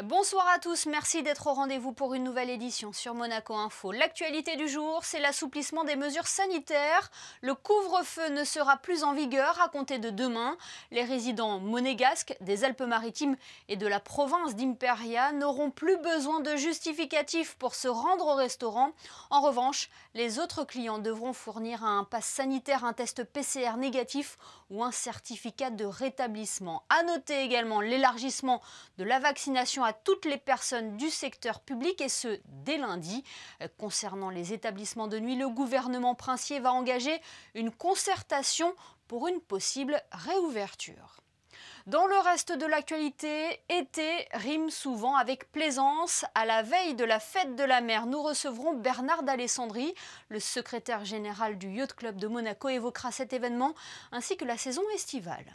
Bonsoir à tous, merci d'être au rendez-vous pour une nouvelle édition sur Monaco Info. L'actualité du jour, c'est l'assouplissement des mesures sanitaires. Le couvre-feu ne sera plus en vigueur à compter de demain. Les résidents monégasques des Alpes-Maritimes et de la province d'Imperia n'auront plus besoin de justificatifs pour se rendre au restaurant. En revanche, les autres clients devront fournir un pass sanitaire, un test PCR négatif ou un certificat de rétablissement. À noter également l'élargissement de la vaccination à toutes les personnes du secteur public et ce, dès lundi. Concernant les établissements de nuit, le gouvernement princier va engager une concertation pour une possible réouverture. Dans le reste de l'actualité, été rime souvent avec plaisance. À la veille de la fête de la mer, nous recevrons Bernard d'Alessandri. Le secrétaire général du Yacht Club de Monaco évoquera cet événement ainsi que la saison estivale.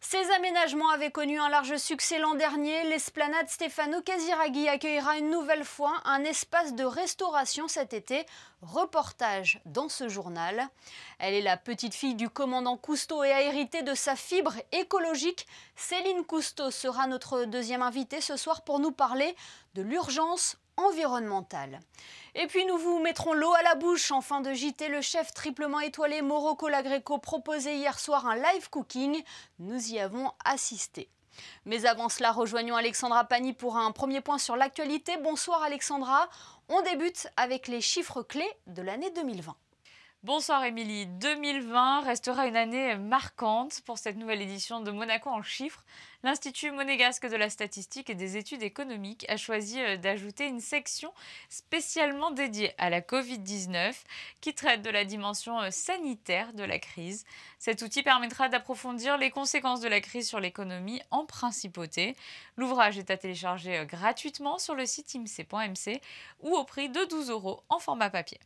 Ces aménagements avaient connu un large succès l'an dernier. L'esplanade Stefano Casiraghi accueillera une nouvelle fois un espace de restauration cet été. Reportage dans ce journal. Elle est la petite fille du commandant Cousteau et a hérité de sa fibre écologique. Céline Cousteau sera notre deuxième invitée ce soir pour nous parler de l'urgence environnementale. Et puis nous vous mettrons l'eau à la bouche. En fin de JT, le chef triplement étoilé Mauro Colagreco proposait hier soir un live cooking. Nous y avons assisté. Mais avant cela, rejoignons Alexandra Pani pour un premier point sur l'actualité. Bonsoir Alexandra. On débute avec les chiffres clés de l'année 2020. Bonsoir Émilie, 2020 restera une année marquante pour cette nouvelle édition de Monaco en chiffres. L'Institut monégasque de la statistique et des études économiques a choisi d'ajouter une section spécialement dédiée à la Covid-19 qui traite de la dimension sanitaire de la crise. Cet outil permettra d'approfondir les conséquences de la crise sur l'économie en principauté. L'ouvrage est à télécharger gratuitement sur le site imc.mc ou au prix de 12 € en format papier.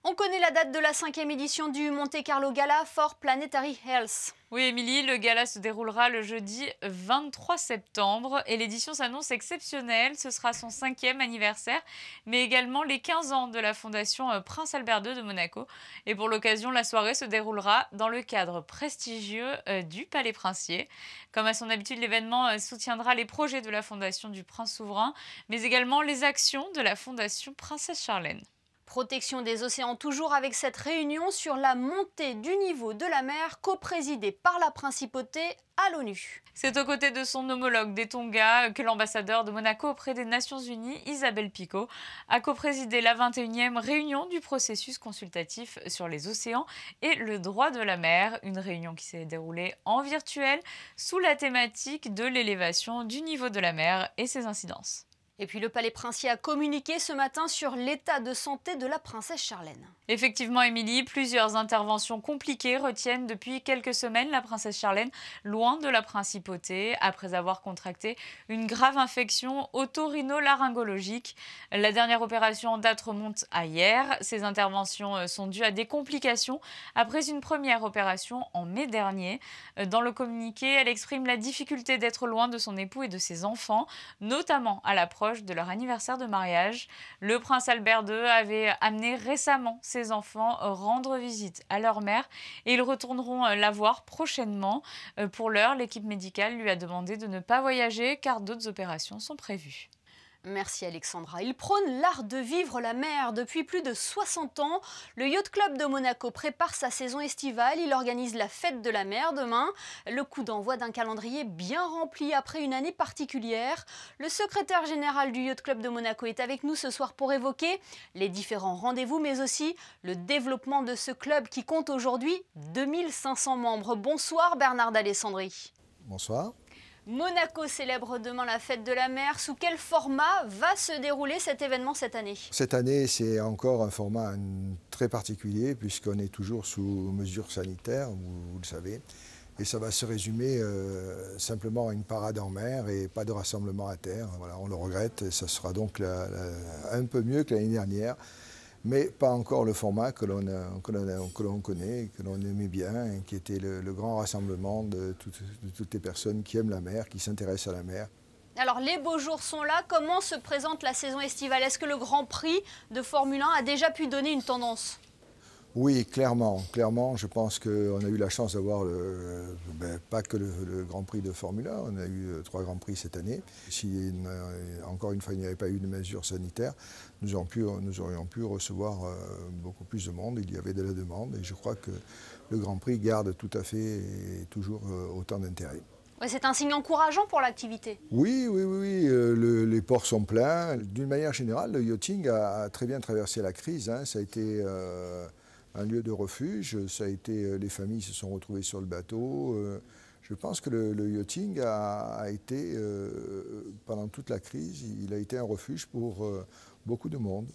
On connaît la date de la 5e édition du Monte Carlo Gala for Planetary Health. Oui, Émilie, le gala se déroulera le jeudi 23 septembre et l'édition s'annonce exceptionnelle. Ce sera son 5e anniversaire, mais également les 15 ans de la fondation Prince Albert II de Monaco. Et pour l'occasion, la soirée se déroulera dans le cadre prestigieux du Palais Princier. Comme à son habitude, l'événement soutiendra les projets de la fondation du Prince Souverain, mais également les actions de la fondation Princesse Charlène. Protection des océans toujours avec cette réunion sur la montée du niveau de la mer coprésidée par la principauté à l'ONU. C'est aux côtés de son homologue des Tonga que l'ambassadeur de Monaco auprès des Nations Unies, Isabelle Picot, a coprésidé la 21e réunion du processus consultatif sur les océans et le droit de la mer, une réunion qui s'est déroulée en virtuel sous la thématique de l'élévation du niveau de la mer et ses incidences. Et puis le Palais Princier a communiqué ce matin sur l'état de santé de la princesse Charlène. Effectivement, Émilie, plusieurs interventions compliquées retiennent depuis quelques semaines la princesse Charlène loin de la principauté après avoir contracté une grave infection otorhinolaryngologique. La dernière opération en date remonte à hier. Ces interventions sont dues à des complications après une première opération en mai dernier. Dans le communiqué, elle exprime la difficulté d'être loin de son époux et de ses enfants, notamment à l'approche de leur anniversaire de mariage. Le prince Albert II avait amené récemment ses enfants rendre visite à leur mère et ils retourneront la voir prochainement. Pour l'heure, l'équipe médicale lui a demandé de ne pas voyager car d'autres opérations sont prévues. Merci Alexandra. Il prône l'art de vivre la mer depuis plus de 60 ans. Le Yacht Club de Monaco prépare sa saison estivale. Il organise la fête de la mer demain. Le coup d'envoi d'un calendrier bien rempli après une année particulière. Le secrétaire général du Yacht Club de Monaco est avec nous ce soir pour évoquer les différents rendez-vous, mais aussi le développement de ce club qui compte aujourd'hui 2500 membres. Bonsoir Bernard d'Alessandri. Bonsoir. Monaco célèbre demain la fête de la mer. Sous quel format va se dérouler cet événement cette année? Cette année, c'est encore un format très particulier puisqu'on est toujours sous mesures sanitaires, vous le savez. Et ça va se résumer simplement à une parade en mer et pas de rassemblement à terre. Voilà, on le regrette et ça sera donc un peu mieux que l'année dernière. Mais pas encore le format que l'on connaît, que l'on aimait bien, et qui était le grand rassemblement de toutes les personnes qui aiment la mer, qui s'intéressent à la mer. Alors les beaux jours sont là, comment se présente la saison estivale? Est-ce que le Grand Prix de Formule 1 a déjà pu donner une tendance? Oui, clairement. Clairement, je pense qu'on a eu la chance d'avoir pas que le Grand Prix de Formule 1, on a eu 3 Grands Prix cette année. Si encore une fois il n'y avait pas eu de mesures sanitaires, nous aurions pu recevoir beaucoup plus de monde. Il y avait de la demande et je crois que le Grand Prix garde tout à fait et toujours autant d'intérêt. Ouais, c'est un signe encourageant pour l'activité. Oui, les ports sont pleins. D'une manière générale, le yachting a très bien traversé la crise. Ça a été un lieu de refuge, les familles se sont retrouvées sur le bateau. Je pense que le yachting a été, pendant toute la crise, il a été un refuge pour beaucoup de monde.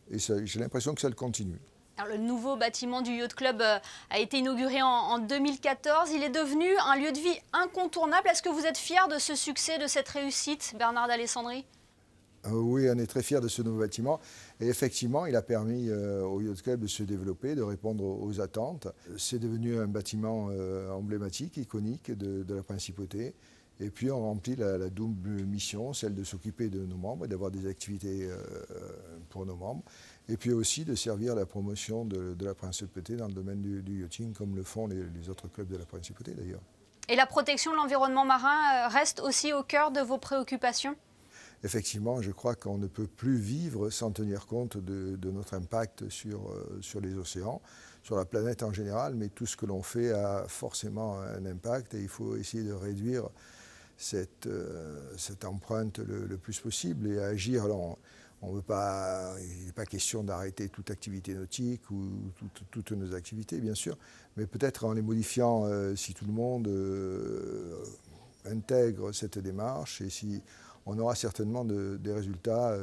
Et j'ai l'impression que ça le continue. Alors, le nouveau bâtiment du Yacht Club a été inauguré en 2014. Il est devenu un lieu de vie incontournable. Est-ce que vous êtes fier de ce succès, de cette réussite, Bernard d'Alessandri ? Oui, on est très fiers de ce nouveau bâtiment. Et effectivement, il a permis au Yacht Club de se développer, de répondre aux attentes. C'est devenu un bâtiment emblématique, iconique de la Principauté. Et puis on remplit la double mission, celle de s'occuper de nos membres et d'avoir des activités pour nos membres. Et puis aussi de servir la promotion de la Principauté dans le domaine du yachting, comme le font les autres clubs de la Principauté d'ailleurs. Et la protection de l'environnement marin reste aussi au cœur de vos préoccupations ? Effectivement, je crois qu'on ne peut plus vivre sans tenir compte de notre impact sur les océans, sur la planète en général, mais tout ce que l'on fait a forcément un impact et il faut essayer de réduire cette empreinte le plus possible et agir. Alors, il n'est pas question d'arrêter toute activité nautique ou toutes nos activités, bien sûr, mais peut-être en les modifiant si tout le monde intègre cette démarche et si on aura certainement des résultats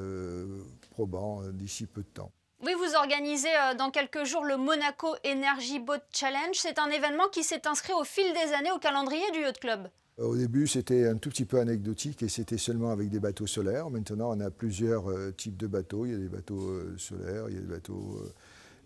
probants d'ici peu de temps. Oui, vous organisez dans quelques jours le Monaco Energy Boat Challenge. C'est un événement qui s'est inscrit au fil des années au calendrier du Yacht Club. Au début, c'était un tout petit peu anecdotique et c'était seulement avec des bateaux solaires. Maintenant, on a plusieurs types de bateaux. Il y a des bateaux solaires, il y a des bateaux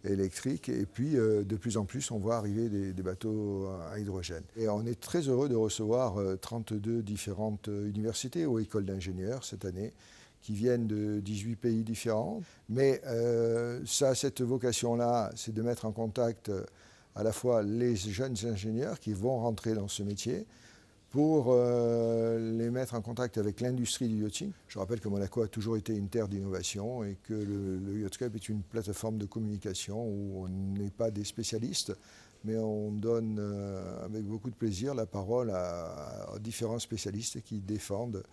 électriques et puis de plus en plus, on voit arriver des bateaux à hydrogène. Et on est très heureux de recevoir 32 différentes universités ou écoles d'ingénieurs cette année qui viennent de 18 pays différents. Mais cette vocation-là, c'est de mettre en contact à la fois les jeunes ingénieurs qui vont rentrer dans ce métier, pour les mettre en contact avec l'industrie du yachting. Je rappelle que Monaco a toujours été une terre d'innovation et que le Yacht Club est une plateforme de communication où on n'est pas des spécialistes, mais on donne avec beaucoup de plaisir la parole à différents spécialistes qui défendent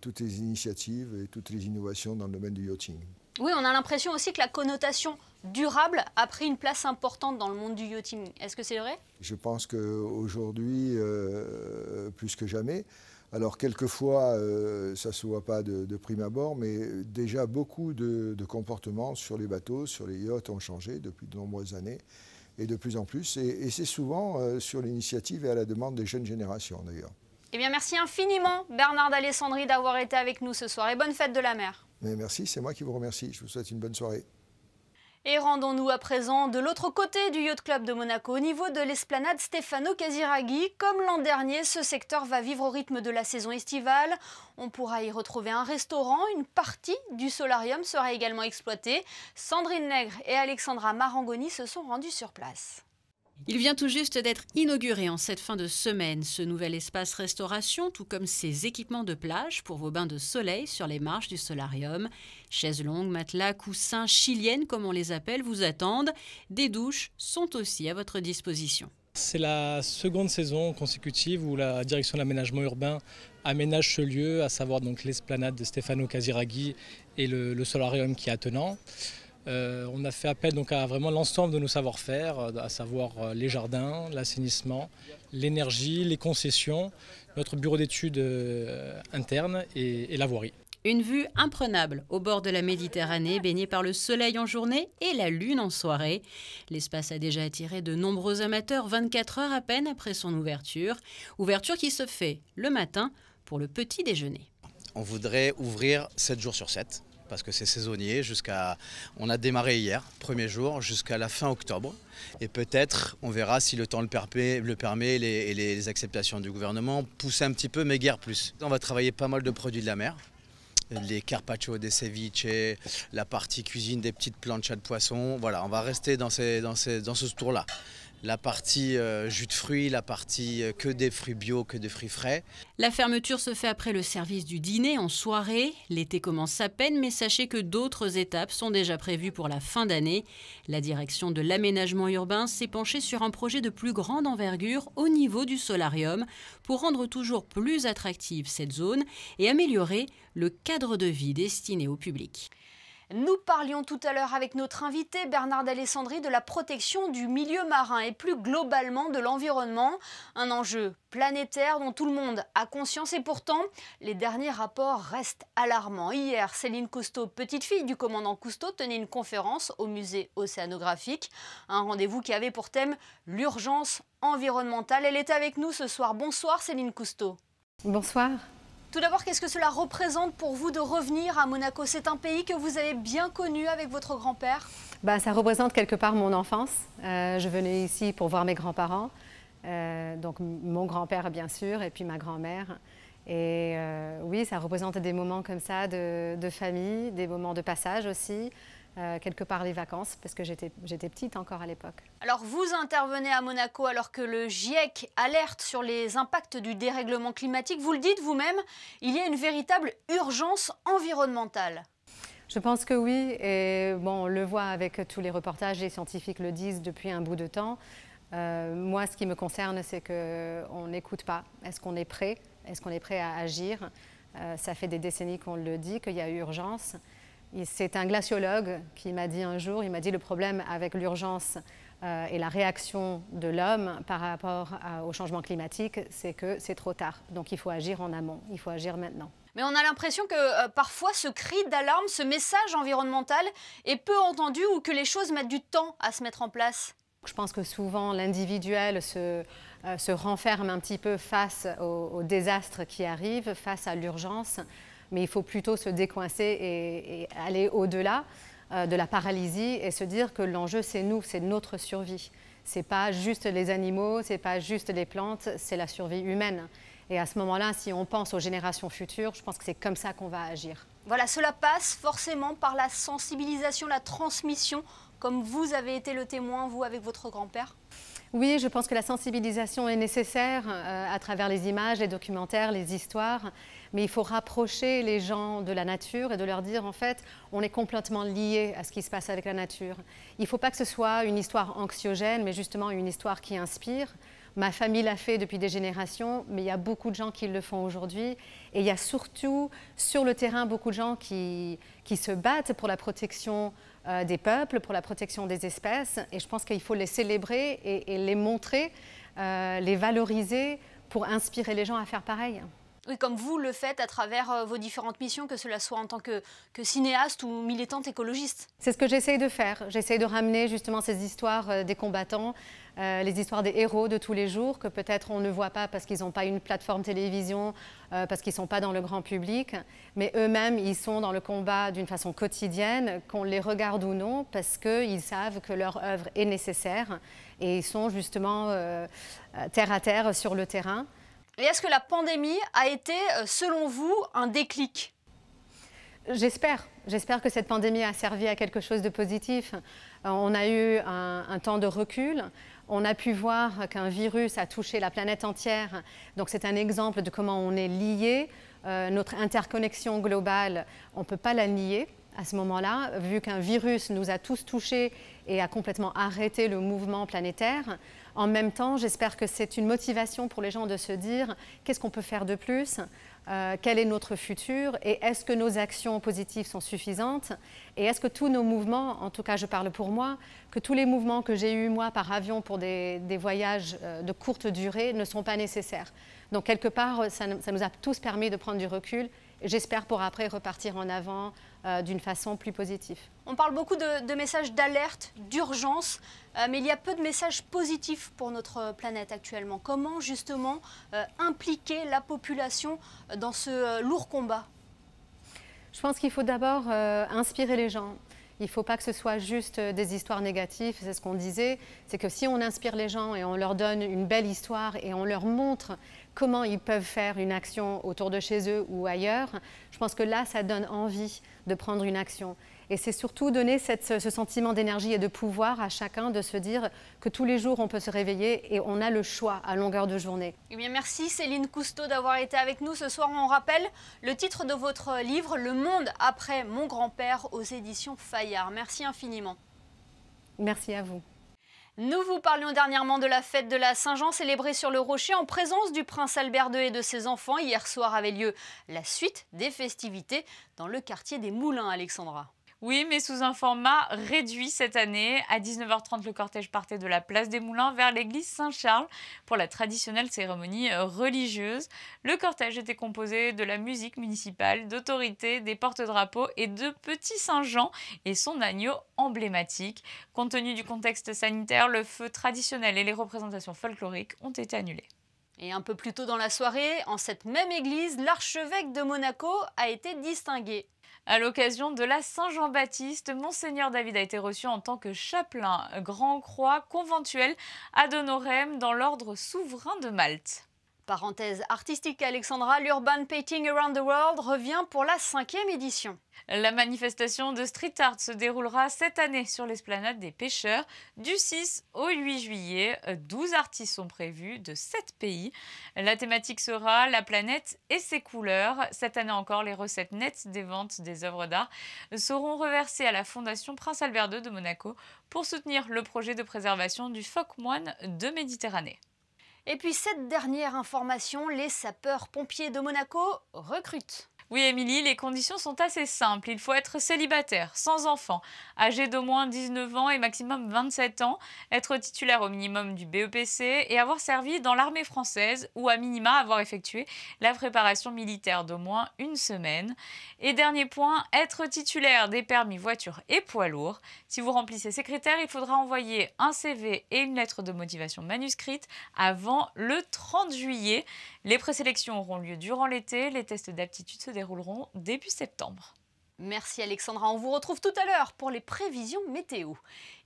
toutes les initiatives et toutes les innovations dans le domaine du yachting. Oui, on a l'impression aussi que la connotation durable a pris une place importante dans le monde du yachting. Est-ce que c'est vrai ? Je pense qu'aujourd'hui, plus que jamais, alors quelquefois, ça ne se voit pas de prime abord, mais déjà beaucoup de comportements sur les bateaux, sur les yachts ont changé depuis de nombreuses années, et de plus en plus, et c'est souvent sur l'initiative et à la demande des jeunes générations d'ailleurs. Eh bien, merci infiniment Bernard d'Alessandri d'avoir été avec nous ce soir et bonne fête de la mer. Mais merci, c'est moi qui vous remercie. Je vous souhaite une bonne soirée. Et rendons-nous à présent de l'autre côté du Yacht Club de Monaco, au niveau de l'esplanade Stefano Casiraghi. Comme l'an dernier, ce secteur va vivre au rythme de la saison estivale. On pourra y retrouver un restaurant, une partie du solarium sera également exploitée. Sandrine Nègre et Alexandra Marangoni se sont rendues sur place. Il vient tout juste d'être inauguré en cette fin de semaine, ce nouvel espace restauration, tout comme ses équipements de plage pour vos bains de soleil sur les marches du solarium. Chaises longues, matelas, coussins, chiliennes comme on les appelle, vous attendent. Des douches sont aussi à votre disposition. C'est la seconde saison consécutive où la direction de l'aménagement urbain aménage ce lieu, à savoir donc l'esplanade de Stefano Casiraghi et le solarium qui est attenant. On a fait appel donc à vraiment l'ensemble de nos savoir-faire, à savoir les jardins, l'assainissement, l'énergie, les concessions, notre bureau d'études interne et la voirie. Une vue imprenable au bord de la Méditerranée, baignée par le soleil en journée et la lune en soirée. L'espace a déjà attiré de nombreux amateurs 24 heures à peine après son ouverture. Ouverture qui se fait le matin pour le petit déjeuner. On voudrait ouvrir 7 jours sur 7. Parce que c'est saisonnier, on a démarré hier, premier jour, jusqu'à la fin octobre. Et peut-être, on verra si le temps le permet et les acceptations du gouvernement, pousser un petit peu, mais guère plus. On va travailler pas mal de produits de la mer. les carpaccio, des ceviche, la partie cuisine des petites planchas de poisson. Voilà, on va rester dans ce tour-là. La partie jus de fruits, la partie que des fruits bio, que des fruits frais. La fermeture se fait après le service du dîner en soirée. L'été commence à peine, mais sachez que d'autres étapes sont déjà prévues pour la fin d'année. La direction de l'aménagement urbain s'est penchée sur un projet de plus grande envergure au niveau du solarium pour rendre toujours plus attractive cette zone et améliorer le cadre de vie destiné au public. Nous parlions tout à l'heure avec notre invité Bernard d'Alessandri de la protection du milieu marin et plus globalement de l'environnement. Un enjeu planétaire dont tout le monde a conscience et pourtant, les derniers rapports restent alarmants. Hier, Céline Cousteau, petite fille du commandant Cousteau, tenait une conférence au musée océanographique. Un rendez-vous qui avait pour thème l'urgence environnementale. Elle est avec nous ce soir. Bonsoir Céline Cousteau. Bonsoir. Tout d'abord, qu'est-ce que cela représente pour vous de revenir à Monaco? C'est un pays que vous avez bien connu avec votre grand-père? Ça représente quelque part mon enfance. Je venais ici pour voir mes grands-parents, donc mon grand-père bien sûr, et puis ma grand-mère. Et oui, ça représente des moments comme ça de famille, des moments de passage aussi. Quelque part les vacances, parce que j'étais petite encore à l'époque. Alors vous intervenez à Monaco alors que le GIEC alerte sur les impacts du dérèglement climatique. Vous le dites vous-même, il y a une véritable urgence environnementale. Je pense que oui, et bon, on le voit avec tous les reportages, les scientifiques le disent depuis un bout de temps. Moi, ce qui me concerne, c'est qu'on n'écoute pas. Est-ce qu'on est prêt? Est-ce qu'on est prêt à agir? Ça fait des décennies qu'on le dit, qu'il y a urgence. C'est un glaciologue qui m'a dit un jour, il m'a dit le problème avec l'urgence et la réaction de l'homme par rapport au changement climatique, c'est que c'est trop tard. Donc il faut agir en amont, il faut agir maintenant. Mais on a l'impression que parfois ce cri d'alarme, ce message environnemental est peu entendu ou que les choses mettent du temps à se mettre en place. Je pense que souvent l'individuel se renferme un petit peu face au désastre qui arrive, face à l'urgence. Mais il faut plutôt se décoincer et aller au-delà de la paralysie et se dire que l'enjeu, c'est nous, c'est notre survie. Ce n'est pas juste les animaux, ce n'est pas juste les plantes, c'est la survie humaine. Et à ce moment-là, si on pense aux générations futures, je pense que c'est comme ça qu'on va agir. Voilà, cela passe forcément par la sensibilisation, la transmission, comme vous avez été le témoin, vous, avec votre grand-père. Oui, je pense que la sensibilisation est nécessaire à travers les images, les documentaires, les histoires. Mais il faut rapprocher les gens de la nature et de leur dire, en fait, on est complètement liés à ce qui se passe avec la nature. Il ne faut pas que ce soit une histoire anxiogène, mais justement une histoire qui inspire. Ma famille l'a fait depuis des générations, mais il y a beaucoup de gens qui le font aujourd'hui. Et il y a surtout, sur le terrain, beaucoup de gens qui se battent pour la protection des peuples, pour la protection des espèces. Et je pense qu'il faut les célébrer et les montrer, les valoriser pour inspirer les gens à faire pareil. Oui, comme vous le faites à travers vos différentes missions, que cela soit en tant que cinéaste ou militante écologiste. C'est ce que j'essaye de faire. J'essaye de ramener justement ces histoires des combattants, les histoires des héros de tous les jours, que peut-être on ne voit pas parce qu'ils n'ont pas une plateforme télévision, parce qu'ils ne sont pas dans le grand public, mais eux-mêmes, ils sont dans le combat d'une façon quotidienne, qu'on les regarde ou non, parce qu'ils savent que leur œuvre est nécessaire et ils sont justement terre à terre sur le terrain. Et est-ce que la pandémie a été, selon vous, un déclic? J'espère. J'espère que cette pandémie a servi à quelque chose de positif. On a eu un temps de recul. On a pu voir qu'un virus a touché la planète entière. Donc c'est un exemple de comment on est liés. Notre interconnexion globale, on ne peut pas la nier à ce moment-là, vu qu'un virus nous a tous touchés et a complètement arrêté le mouvement planétaire. En même temps, j'espère que c'est une motivation pour les gens de se dire qu'est-ce qu'on peut faire de plus, quel est notre futur et est-ce que nos actions positives sont suffisantes et est-ce que tous nos mouvements, en tout cas je parle pour moi, que tous les mouvements que j'ai eus moi par avion pour des voyages de courte durée ne sont pas nécessaires. Donc quelque part, ça nous a tous permis de prendre du recul. J'espère pour après repartir en avant d'une façon plus positive. On parle beaucoup de messages d'alerte, d'urgence, mais il y a peu de messages positifs pour notre planète actuellement. Comment justement impliquer la population dans ce lourd combat? Je pense qu'il faut d'abord inspirer les gens. Il ne faut pas que ce soit juste des histoires négatives, c'est ce qu'on disait. C'est que si on inspire les gens et on leur donne une belle histoire et on leur montre comment ils peuvent faire une action autour de chez eux ou ailleurs, je pense que là, ça donne envie de prendre une action. Et c'est surtout donner ce sentiment d'énergie et de pouvoir à chacun de se dire que tous les jours, on peut se réveiller et on a le choix à longueur de journée. Eh bien, merci Céline Cousteau d'avoir été avec nous ce soir. On rappelle le titre de votre livre, Le monde après mon grand-père, aux éditions Fayard. Merci infiniment. Merci à vous. Nous vous parlions dernièrement de la fête de la Saint-Jean célébrée sur le Rocher en présence du prince Albert II et de ses enfants. Hier soir avait lieu la suite des festivités dans le quartier des Moulins, Alexandra. Oui, mais sous un format réduit cette année. À 19h30, le cortège partait de la place des Moulins vers l'église Saint-Charles pour la traditionnelle cérémonie religieuse. Le cortège était composé de la musique municipale, d'autorités, des porte-drapeaux et de Petit Saint-Jean et son agneau emblématique. Compte tenu du contexte sanitaire, le feu traditionnel et les représentations folkloriques ont été annulés. Et un peu plus tôt dans la soirée, en cette même église, l'archevêque de Monaco a été distingué. À l'occasion de la Saint-Jean-Baptiste, Monseigneur David a été reçu en tant que chapelain Grand Croix conventuel ad honorem dans l'ordre souverain de Malte. Parenthèse artistique, Alexandra, l'Urban Painting Around the World revient pour la 5e édition. La manifestation de street art se déroulera cette année sur l'esplanade des pêcheurs du 6 au 8 juillet. 12 artistes sont prévus de 7 pays. La thématique sera la planète et ses couleurs. Cette année encore, les recettes nettes des ventes des œuvres d'art seront reversées à la Fondation Prince Albert II de Monaco pour soutenir le projet de préservation du phoque moine de Méditerranée. Et puis cette dernière information, les sapeurs-pompiers de Monaco recrutent. Oui, Émilie, les conditions sont assez simples. Il faut être célibataire, sans enfant, âgé d'au moins 19 ans et maximum 27 ans, être titulaire au minimum du BEPC et avoir servi dans l'armée française ou à minima avoir effectué la préparation militaire d'au moins une semaine. Et dernier point, être titulaire des permis voiture et poids lourd. Si vous remplissez ces critères, il faudra envoyer un CV et une lettre de motivation manuscrite avant le 30 juillet. Les présélections auront lieu durant l'été, les tests d'aptitude se dérouleront début septembre. Merci Alexandra, on vous retrouve tout à l'heure pour les prévisions météo.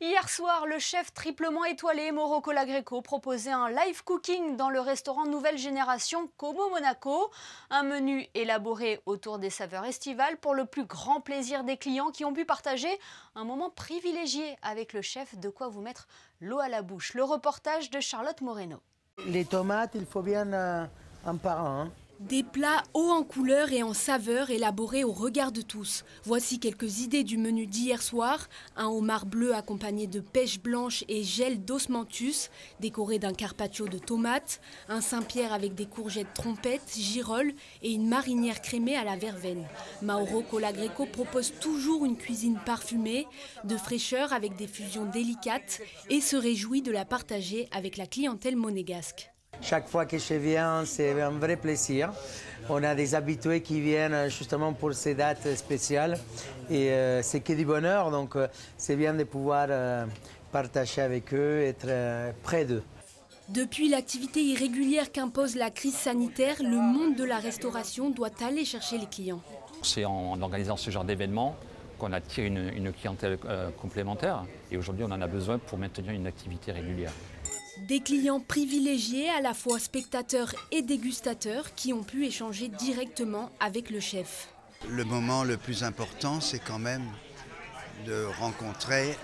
Hier soir, le chef triplement étoilé Mauro Colagreco proposait un live cooking dans le restaurant Nouvelle Génération Como Monaco. Un menu élaboré autour des saveurs estivales pour le plus grand plaisir des clients qui ont pu partager un moment privilégié avec le chef, de quoi vous mettre l'eau à la bouche. Le reportage de Charlotte Moreno. Les tomates, il faut bien un par un. Des plats hauts en couleur et en saveur élaborés au regard de tous. Voici quelques idées du menu d'hier soir. Un homard bleu accompagné de pêche blanche et gel d'osmanthus, décoré d'un carpaccio de tomates. Un Saint-Pierre avec des courgettes trompettes, girolles et une marinière crémée à la verveine. Mauro Colagreco propose toujours une cuisine parfumée, de fraîcheur avec des fusions délicates et se réjouit de la partager avec la clientèle monégasque. Chaque fois que je viens, c'est un vrai plaisir. On a des habitués qui viennent justement pour ces dates spéciales. Et c'est que du bonheur, donc c'est bien de pouvoir partager avec eux, être près d'eux. Depuis l'activité irrégulière qu'impose la crise sanitaire, le monde de la restauration doit aller chercher les clients. C'est en organisant ce genre d'événements qu'on attire une clientèle complémentaire. Et aujourd'hui, on en a besoin pour maintenir une activité régulière. Des clients privilégiés, à la fois spectateurs et dégustateurs, qui ont pu échanger directement avec le chef. Le moment le plus important, c'est quand même de rencontrer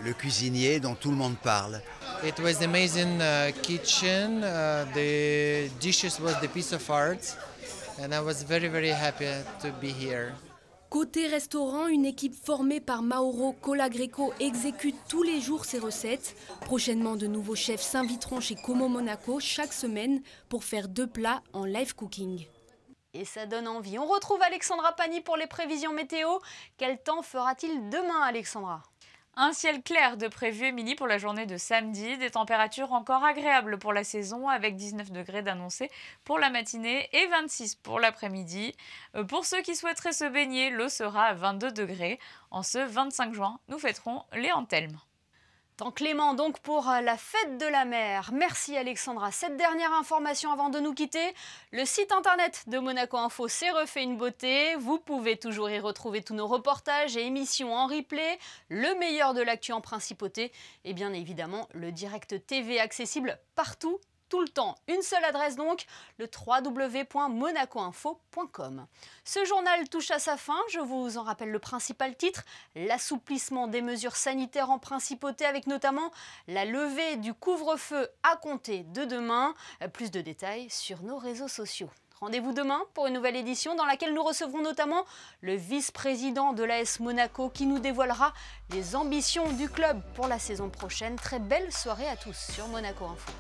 le cuisinier dont tout le monde parle. It was an amazing kitchen. The dishes was the piece of art, and I was very, very happy to be here. Côté restaurant, une équipe formée par Mauro Colagreco exécute tous les jours ses recettes. Prochainement, de nouveaux chefs s'inviteront chez Como Monaco chaque semaine pour faire 2 plats en live cooking. Et ça donne envie. On retrouve Alexandra Pani pour les prévisions météo. Quel temps fera-t-il demain, Alexandra ? Un ciel clair de prévu, Émilie, pour la journée de samedi. Des températures encore agréables pour la saison, avec 19 degrés d'annoncés pour la matinée et 26 pour l'après-midi. Pour ceux qui souhaiteraient se baigner, l'eau sera à 22 degrés. En ce 25 juin, nous fêterons les Anthelmes. Temps clément donc pour la fête de la mer. Merci Alexandra. Cette dernière information avant de nous quitter, le site internet de Monaco Info s'est refait une beauté. Vous pouvez toujours y retrouver tous nos reportages et émissions en replay, le meilleur de l'actu en principauté et bien évidemment le direct TV accessible partout tout le temps. Une seule adresse donc, le www.monacoinfo.com. Ce journal touche à sa fin, je vous en rappelle le principal titre, l'assouplissement des mesures sanitaires en principauté avec notamment la levée du couvre-feu à compter de demain. Plus de détails sur nos réseaux sociaux. Rendez-vous demain pour une nouvelle édition dans laquelle nous recevrons notamment le vice-président de l'AS Monaco qui nous dévoilera les ambitions du club pour la saison prochaine. Très belle soirée à tous sur Monaco Info.